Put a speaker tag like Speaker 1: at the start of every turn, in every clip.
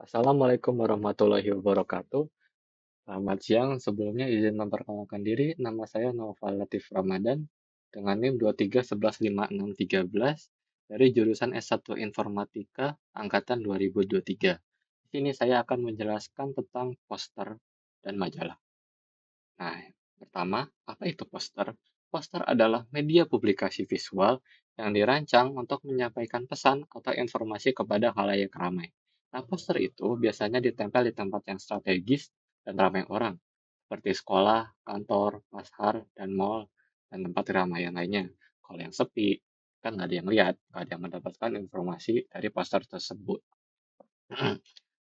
Speaker 1: Assalamualaikum warahmatullahi wabarakatuh. Selamat siang. Sebelumnya izin memperkenalkan diri. Nama saya Naufal Latif Ramadan dengan NIM 23115613 dari jurusan S1 Informatika angkatan 2023. Di sini saya akan menjelaskan tentang poster dan majalah. Nah, pertama, apa itu poster? Poster adalah media publikasi visual yang dirancang untuk menyampaikan pesan atau informasi kepada khalayak ramai. Nah, poster itu biasanya ditempel di tempat yang strategis dan ramai orang, seperti sekolah, kantor, pasar, dan mall, dan tempat keramaian lainnya. Kalau yang sepi, kan nggak ada yang lihat, nggak ada yang mendapatkan informasi dari poster tersebut.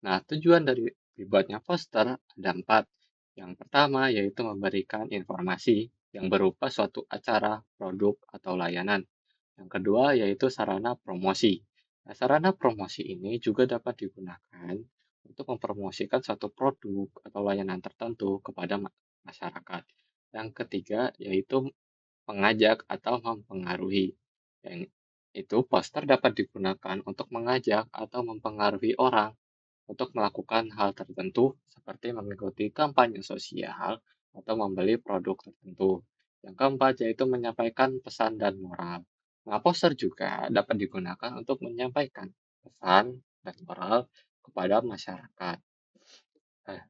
Speaker 1: Nah, tujuan dari dibuatnya poster ada empat. Yang pertama yaitu memberikan informasi yang berupa suatu acara, produk, atau layanan. Yang kedua yaitu sarana promosi. Nah, sarana promosi ini juga dapat digunakan untuk mempromosikan suatu produk atau layanan tertentu kepada masyarakat. Yang ketiga yaitu mengajak atau mempengaruhi. Yang itu poster dapat digunakan untuk mengajak atau mempengaruhi orang untuk melakukan hal tertentu seperti mengikuti kampanye sosial atau membeli produk tertentu. Yang keempat yaitu menyampaikan pesan dan moral. Nah, poster juga dapat digunakan untuk menyampaikan pesan dan moral kepada masyarakat. Nah,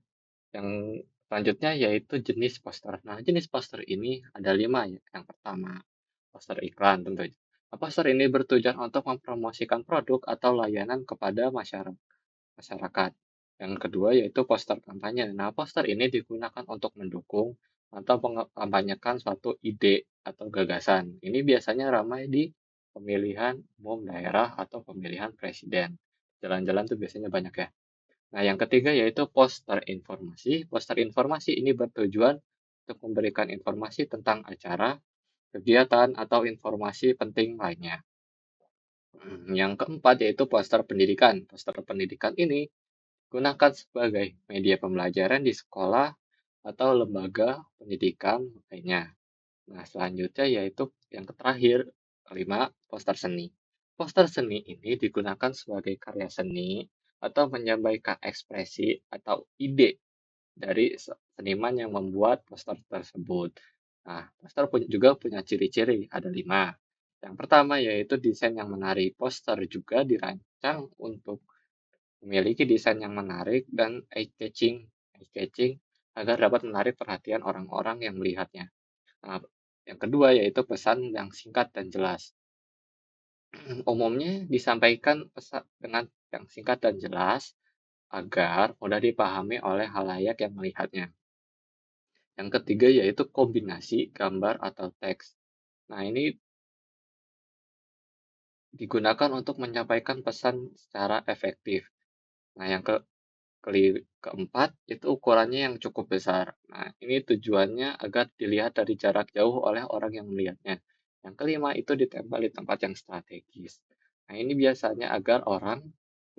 Speaker 1: yang selanjutnya yaitu jenis poster. Nah, jenis poster ini ada lima ya. Yang pertama, poster iklan tentunya. Nah, poster ini bertujuan untuk mempromosikan produk atau layanan kepada masyarakat. Yang kedua yaitu poster kampanye. Nah, poster ini digunakan untuk mendukung atau mengkampanyekan suatu ide atau gagasan. Ini biasanya ramai di pemilihan umum daerah atau pemilihan presiden. Jalan-jalan tuh biasanya banyak ya. Nah, yang ketiga yaitu poster informasi. Poster informasi ini bertujuan untuk memberikan informasi tentang acara, kegiatan, atau informasi penting lainnya. Yang keempat yaitu poster pendidikan. Poster pendidikan ini gunakan sebagai media pembelajaran di sekolah atau lembaga pendidikan lainnya. Nah, selanjutnya yaitu yang terakhir, kelima, poster seni. Poster seni ini digunakan sebagai karya seni atau menyampaikan ekspresi atau ide dari seniman yang membuat poster tersebut. Nah, poster juga punya ciri-ciri, ada lima. Yang pertama yaitu desain yang menarik. Poster juga dirancang untuk memiliki desain yang menarik dan eye-catching agar dapat menarik perhatian orang-orang yang melihatnya. Nah, yang kedua yaitu pesan yang singkat dan jelas. Umumnya disampaikan pesan dengan yang singkat dan jelas agar mudah dipahami oleh halayak yang melihatnya. Yang ketiga yaitu kombinasi gambar atau teks. Nah, ini digunakan untuk menyampaikan pesan secara efektif. Nah, yang keempat, itu ukurannya yang cukup besar. Nah, ini tujuannya agar dilihat dari jarak jauh oleh orang yang melihatnya. Yang kelima, itu ditempel di tempat yang strategis. Nah, ini biasanya agar orang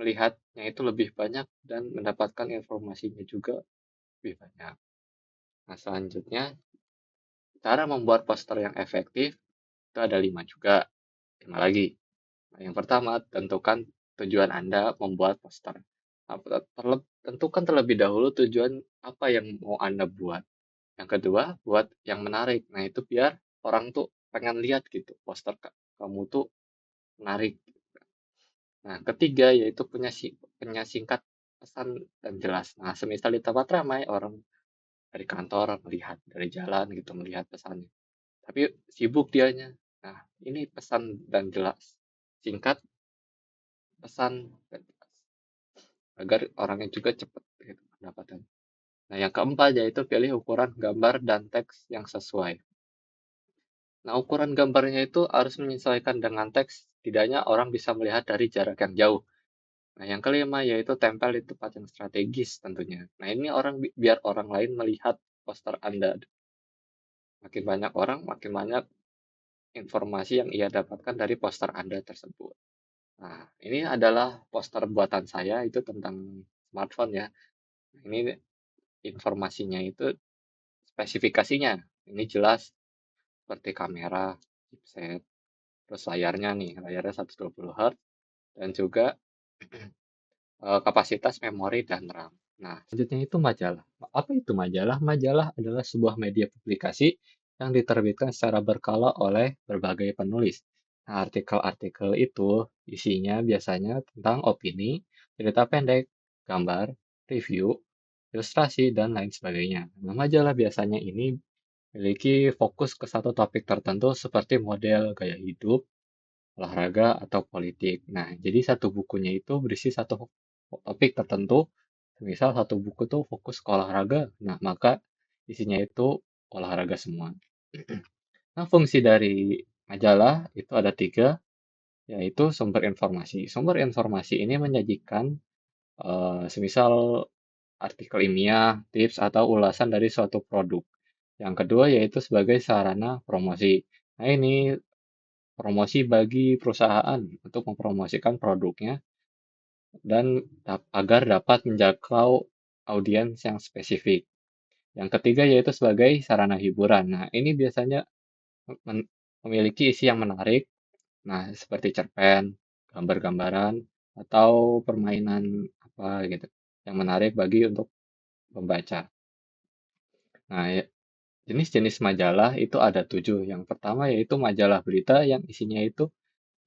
Speaker 1: melihatnya itu lebih banyak dan mendapatkan informasinya juga lebih banyak. Nah, selanjutnya, cara membuat poster yang efektif itu ada lima juga. Lima lagi. Nah, yang pertama, tentukan tujuan Anda membuat poster. Nah, tentukan terlebih dahulu tujuan apa yang mau Anda buat. Yang kedua, buat yang menarik. Nah, itu biar orang tuh pengen lihat gitu, poster kamu tuh menarik. Nah, ketiga yaitu punya singkat pesan dan jelas. Nah, semisal di tempat ramai, orang dari kantor melihat, dari jalan gitu melihat pesannya. Tapi sibuk dianya. Nah, ini pesan dan jelas. Singkat, pesan, dan jelas. Agar orangnya juga cepat gitu pendapatan. Nah, yang keempat yaitu pilih ukuran gambar dan teks yang sesuai. Nah, ukuran gambarnya itu harus menyesuaikan dengan teks, setidaknya orang bisa melihat dari jarak yang jauh. Nah, yang kelima yaitu tempel di tempat yang strategis tentunya. Nah, ini biar orang lain melihat poster Anda. Makin banyak orang, makin banyak informasi yang ia dapatkan dari poster Anda tersebut. Nah, ini adalah poster buatan saya itu tentang smartphone ya. Ini informasinya itu spesifikasinya. Ini jelas seperti kamera, chipset, terus layarnya nih, layarnya 120 Hz dan juga kapasitas memori dan RAM. Nah, selanjutnya itu majalah. Apa itu majalah? Majalah adalah sebuah media publikasi yang diterbitkan secara berkala oleh berbagai penulis. Nah, artikel-artikel itu isinya biasanya tentang opini, cerita pendek, gambar, review, ilustrasi, dan lain sebagainya. Nah, majalah biasanya ini memiliki fokus ke satu topik tertentu seperti model gaya hidup, olahraga, atau politik. Nah, jadi satu bukunya itu berisi satu topik tertentu. Misal satu buku tuh fokus ke olahraga, nah maka isinya itu olahraga semua. Nah, fungsi dari majalah itu ada tiga, yaitu sumber informasi. Sumber informasi ini menyajikan semisal artikel ilmiah, tips, atau ulasan dari suatu produk. Yang kedua yaitu sebagai sarana promosi. Nah, ini promosi bagi perusahaan untuk mempromosikan produknya dan agar dapat menjangkau audiens yang spesifik. Yang ketiga yaitu sebagai sarana hiburan. Nah, ini biasanya memiliki isi yang menarik, nah seperti cerpen, gambar-gambaran, atau permainan apa gitu, yang menarik bagi untuk pembaca. Nah, jenis-jenis majalah itu ada 7. Yang pertama yaitu majalah berita yang isinya itu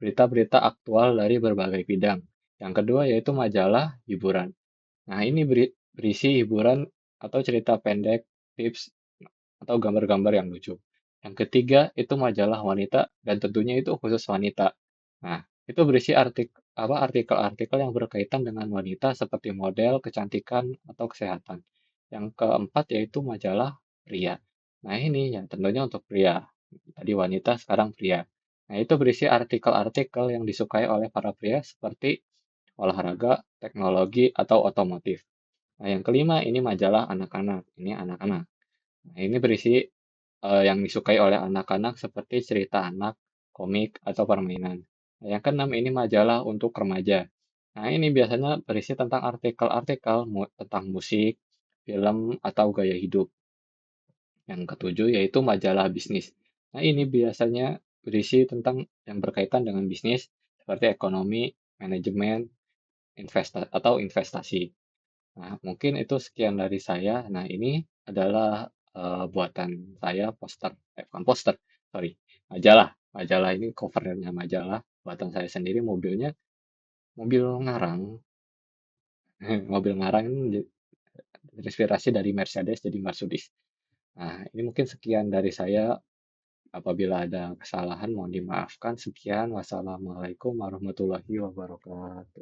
Speaker 1: berita-berita aktual dari berbagai bidang. Yang kedua yaitu majalah hiburan. Nah, ini berisi hiburan atau cerita pendek, tips, atau gambar-gambar yang lucu. Yang ketiga itu majalah wanita dan tentunya itu khusus wanita. Nah, itu berisi artikel-artikel yang berkaitan dengan wanita seperti model, kecantikan, atau kesehatan. Yang keempat yaitu majalah pria. Nah, ini yang tentunya untuk pria. Tadi wanita, sekarang pria. Nah, itu berisi artikel-artikel yang disukai oleh para pria seperti olahraga, teknologi, atau otomotif. Nah, yang kelima ini majalah anak-anak. Ini anak-anak. Nah, ini berisi yang disukai oleh anak-anak seperti cerita anak, komik, atau permainan. Nah, yang keenam ini majalah untuk remaja. Nah, ini biasanya berisi tentang artikel-artikel tentang musik, film, atau gaya hidup. Yang ketujuh yaitu majalah bisnis. Nah, ini biasanya berisi tentang yang berkaitan dengan bisnis seperti ekonomi, manajemen, atau investasi. Nah, mungkin itu sekian dari saya. Nah, ini adalah buatan saya bukan poster, sorry, majalah. Majalah ini covernya majalah buatan saya sendiri. Mobilnya mobil ngarang, mobil ngarang ini terinspirasi dari Mercedes jadi Mercedes. Nah, ini mungkin sekian dari saya. Apabila ada kesalahan mohon dimaafkan. Sekian, wassalamualaikum warahmatullahi wabarakatuh.